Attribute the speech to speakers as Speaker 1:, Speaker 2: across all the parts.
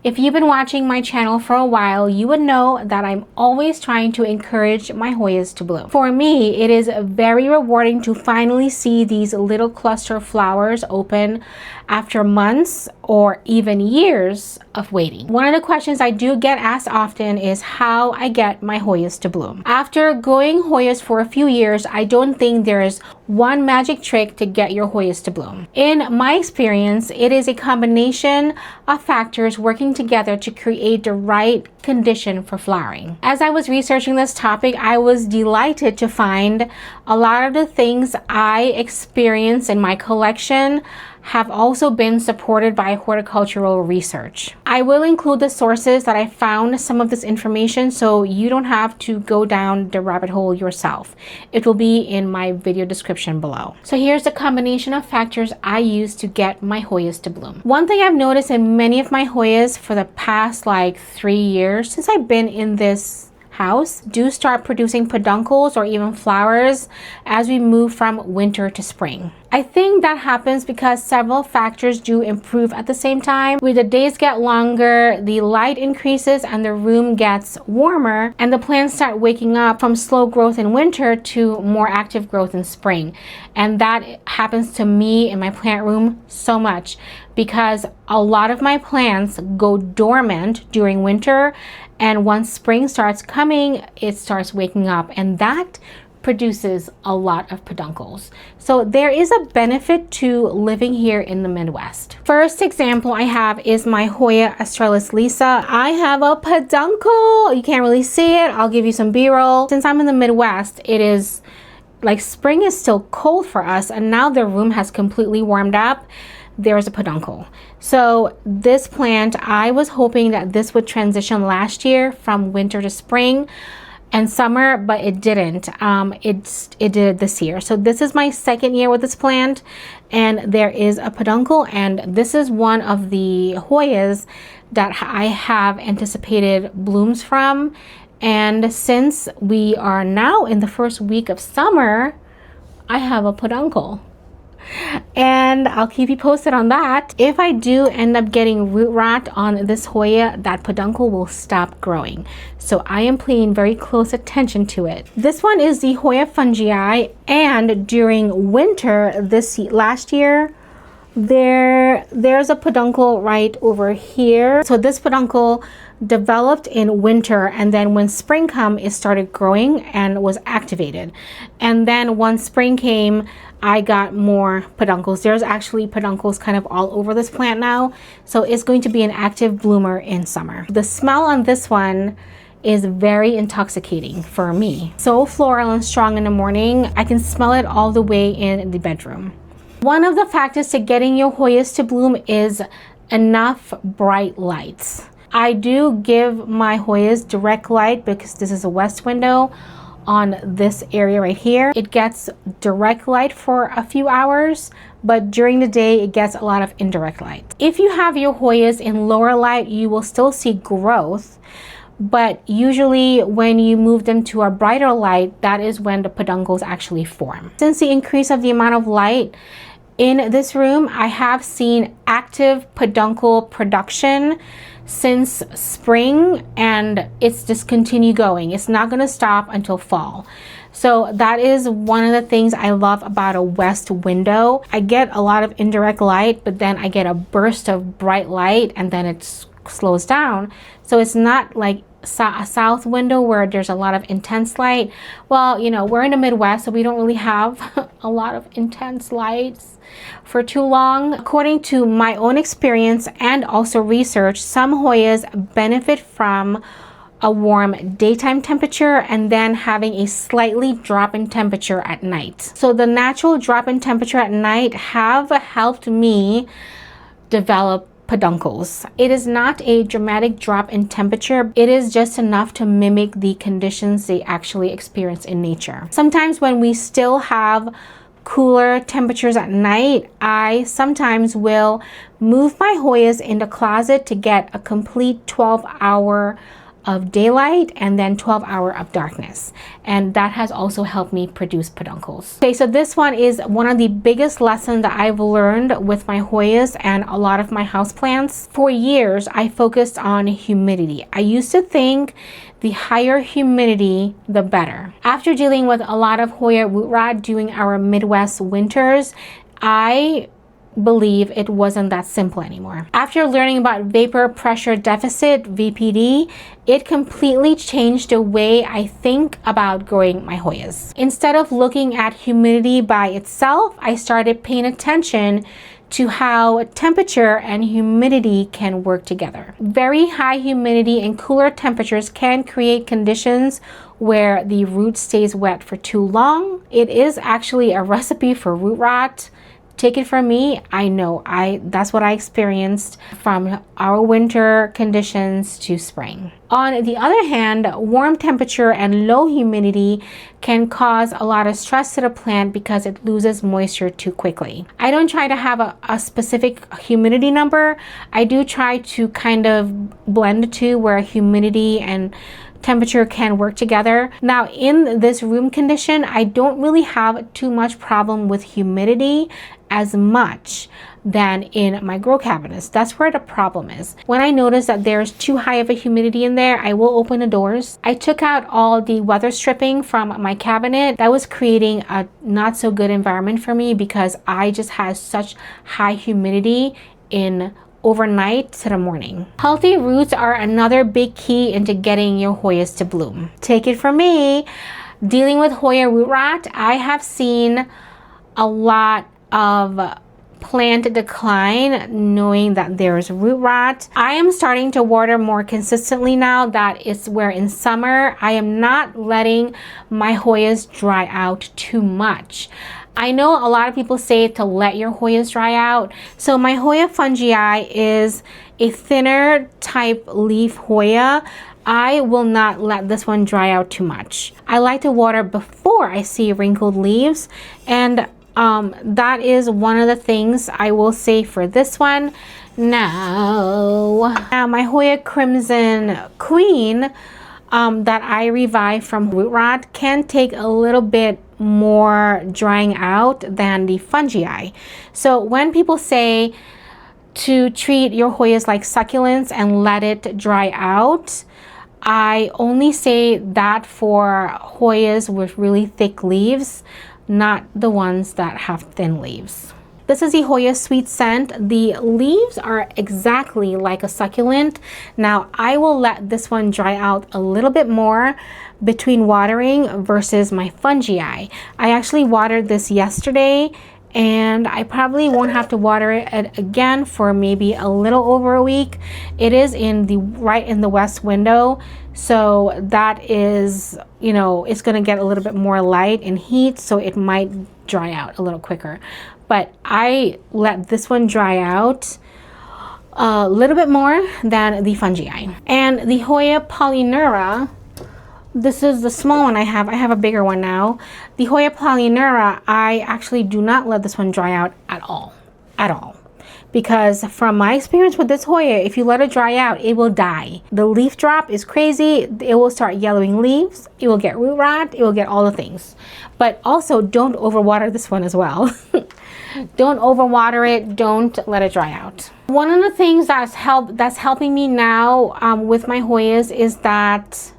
Speaker 1: If you've been watching my channel for a while, you would know that I'm always trying to encourage my Hoyas to bloom. For me, it is very rewarding to finally see these little cluster flowers open after months or even years of waiting. One of the questions I do get asked often is how I get my Hoyas to bloom. After growing Hoyas for a few years, I don't think there is one magic trick to get your Hoyas to bloom. In my experience, it is a combination of factors working together to create the right condition for flowering. As I was researching this topic, I was delighted to find a lot of the things I experience in my collection have also been supported by horticultural research. I will include the sources that I found some of this information so you don't have to go down the rabbit hole yourself. It will be in my video description below. So here's the combination of factors I use to get my Hoyas to bloom. One thing I've noticed in many of my Hoyas for the past like 3 years since I've been in this house do start producing peduncles or even flowers as we move from winter to spring. I think that happens because several factors do improve at the same time. When the days get longer, the light increases and the room gets warmer, and the plants start waking up from slow growth in winter to more active growth in spring. And that happens to me in my plant room so much because a lot of my plants go dormant during winter, and once spring starts coming, it starts waking up, and that produces a lot of peduncles. So there is a benefit to living here in the Midwest. First example I have is my Hoya Australis Lisa. I have a peduncle. You can't really see it. I'll give you some B-roll. Since I'm in the Midwest, it is like spring is still cold for us, and now the room has completely warmed up. There's a peduncle. So this plant, I was hoping that this would transition last year from winter to spring and summer, but it didn't. It did this year. So this is my second year with this plant, and there is a peduncle, and this is one of the Hoyas that I have anticipated blooms from. And since we are now in the first week of summer, I have a peduncle. And I'll keep you posted on that. If I do end up getting root rot on this Hoya, that peduncle will stop growing. So I am paying very close attention to it. This one is the Hoya fungii, and during winter last year, there's a peduncle right over here. So this peduncle developed in winter, and then when spring came, it started growing and was activated. And then once spring came, I got more peduncles. There's actually peduncles kind of all over this plant now. So it's going to be an active bloomer in summer. The smell on this one is very intoxicating for me. So floral and strong in the morning. I can smell it all the way in the bedroom. One of the factors to getting your Hoyas to bloom is enough bright lights. I do give my Hoyas direct light because this is a west window on this area right here. It gets direct light for a few hours, but during the day it gets a lot of indirect light. If you have your Hoyas in lower light, you will still see growth, but usually when you move them to a brighter light, that is when the peduncles actually form. Since the increase of the amount of light in this room, I have seen active peduncle production since spring, and it's just continue going. It's not going to stop until fall. So that is one of the things I love about a west window. I get a lot of indirect light, but then I get a burst of bright light, and then it slows down. So it's not like a south window where there's a lot of intense light. Well, you know, we're in the Midwest, so we don't really have a lot of intense lights for too long. According to my own experience and also research, some Hoyas benefit from a warm daytime temperature and then having a slightly drop in temperature at night. So the natural drop in temperature at night have helped me develop peduncles. It is not a dramatic drop in temperature. It is just enough to mimic the conditions they actually experience in nature. Sometimes when we still have cooler temperatures at night, I sometimes will move my Hoyas in the closet to get a complete 12-hour of daylight and then 12 hours of darkness. And that has also helped me produce peduncles. Okay, so this one is one of the biggest lessons that I've learned with my Hoyas and a lot of my houseplants. For years, I focused on humidity. I used to think the higher humidity, the better. After dealing with a lot of Hoya root rot during our Midwest winters, I believe it wasn't that simple anymore. After learning about vapor pressure deficit, VPD, it completely changed the way I think about growing my Hoyas. Instead of looking at humidity by itself, I started paying attention to how temperature and humidity can work together. Very high humidity and cooler temperatures can create conditions where the root stays wet for too long. It is actually a recipe for root rot. Take it from me, I know, that's what I experienced from our winter conditions to spring. On the other hand, warm temperature and low humidity can cause a lot of stress to the plant because it loses moisture too quickly. I don't try to have a specific humidity number. I do try to kind of blend the two where humidity and temperature can work together. Now in this room condition, I don't really have too much problem with humidity as much than in my grow cabinets. That's where the problem is. When I notice that there's too high of a humidity in there, I will open the doors. I took out all the weather stripping from my cabinet. That was creating a not so good environment for me because I just had such high humidity in overnight to the morning. Healthy roots are another big key into getting your Hoyas to bloom. Take it from me, dealing with Hoya root rot, I have seen a lot of plant decline knowing that there's root rot. I am starting to water more consistently now that it's where in summer I am not letting my Hoyas dry out too much. I know a lot of people say to let your Hoyas dry out. So my Hoya fungii is a thinner type leaf Hoya. I will not let this one dry out too much. I like to water before I see wrinkled leaves, and that is one of the things I will say for this one. Now my Hoya Crimson Queen that I revived from root rot can take a little bit more drying out than the fungii. So when people say to treat your Hoyas like succulents and let it dry out, I only say that for Hoyas with really thick leaves, not the ones that have thin leaves. This is the Hoya Sweet Scent. The leaves are exactly like a succulent. Now I will let this one dry out a little bit more between watering versus my fungii. I actually watered this yesterday and I probably won't have to water it again for maybe a little over a week. It is right in the west window, so that is, you know, it's gonna get a little bit more light and heat, so it might dry out a little quicker. But I let this one dry out a little bit more than the fungii. And the Hoya Polyneura, this is the small one I have. I have a bigger one now. The Hoya Polyneura, I actually do not let this one dry out at all. Because from my experience with this Hoya, if you let it dry out, it will die. The leaf drop is crazy. It will start yellowing leaves. It will get root rot. It will get all the things. But also don't overwater this one as well. Don't overwater it. Don't let it dry out. One of the things that's helping me now with my Hoyas is that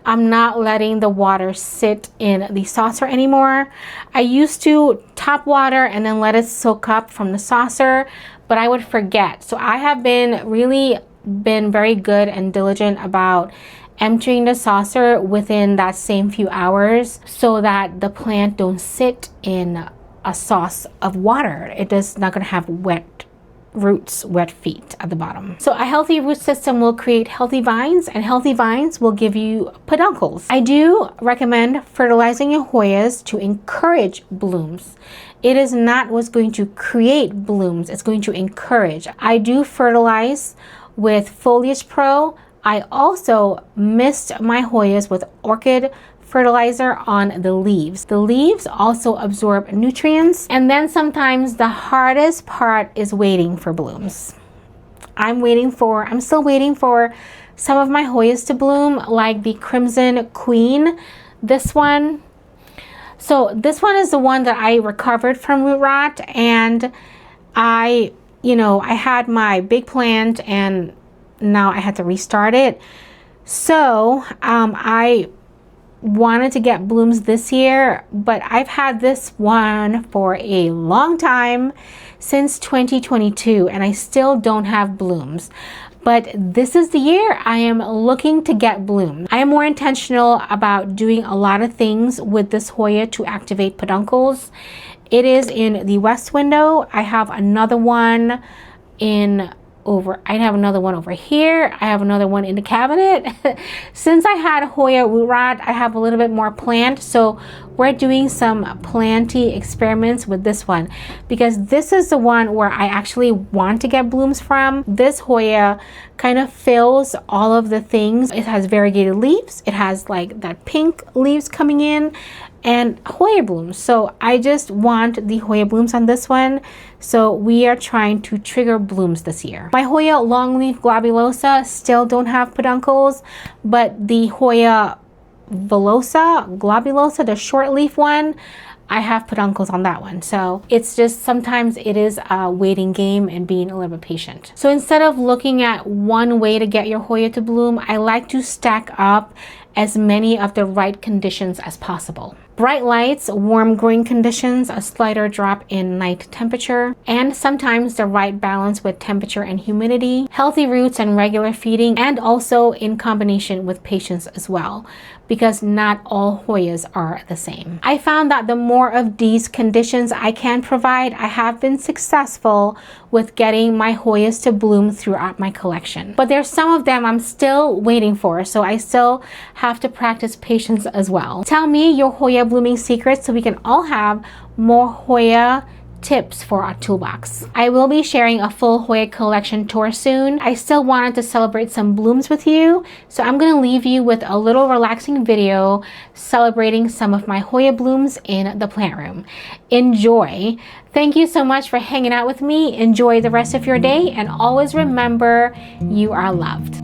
Speaker 1: I'm not letting the water sit in the saucer anymore. I used to top water and then let it soak up from the saucer, but I would forget. So I have been very good and diligent about emptying the saucer within that same few hours so that the plant don't sit in a sauce of water. It is not going to have wet roots, wet feet at the bottom. So a healthy root system will create healthy vines, and healthy vines will give you peduncles. I do recommend fertilizing your Hoyas to encourage blooms. It is not what's going to create blooms, it's going to encourage. I do fertilize with Foliage Pro. I also mist my Hoyas with orchid fertilizer on the leaves. The leaves also absorb nutrients, and then sometimes the hardest part is waiting for blooms. I'm still waiting for some of my Hoyas to bloom, like the Crimson Queen. This one. So this one is the one that I recovered from root rot, and I had my big plant and now I had to restart it. So I wanted to get blooms this year, but I've had this one for a long time, since 2022, and I still don't have blooms. But this is the year I am looking to get blooms. I am more intentional about doing a lot of things with this Hoya to activate peduncles. It is in the west window. I have another one I have another one over here. I have another one in the cabinet. Since I had Hoya root rot, I have a little bit more plant. So we're doing some planty experiments with this one, because this is the one where I actually want to get blooms from. This Hoya kind of fills all of the things. It has variegated leaves. It has like that pink leaves coming in and Hoya blooms. So I just want the Hoya blooms on this one. So we are trying to trigger blooms this year. My Hoya longleaf globulosa still don't have peduncles, but the Hoya globulosa, the short leaf one, I have peduncles on that one. So it's just, sometimes it is a waiting game and being a little bit patient. So instead of looking at one way to get your Hoya to bloom, I like to stack up as many of the right conditions as possible. Bright lights, warm growing conditions, a slighter drop in night temperature, and sometimes the right balance with temperature and humidity, healthy roots and regular feeding, and also in combination with patience as well, because not all Hoyas are the same. I found that the more of these conditions I can provide, I have been successful with getting my Hoyas to bloom throughout my collection. But there's some of them I'm still waiting for, so I still have to practice patience as well. Tell me your Hoya blooming secrets so we can all have more Hoya tips for our toolbox. I will be sharing a full Hoya collection tour soon. I still wanted to celebrate some blooms with you, so I'm going to leave you with a little relaxing video celebrating some of my Hoya blooms in the plant room. Enjoy! Thank you so much for hanging out with me. Enjoy the rest of your day, and always remember, you are loved.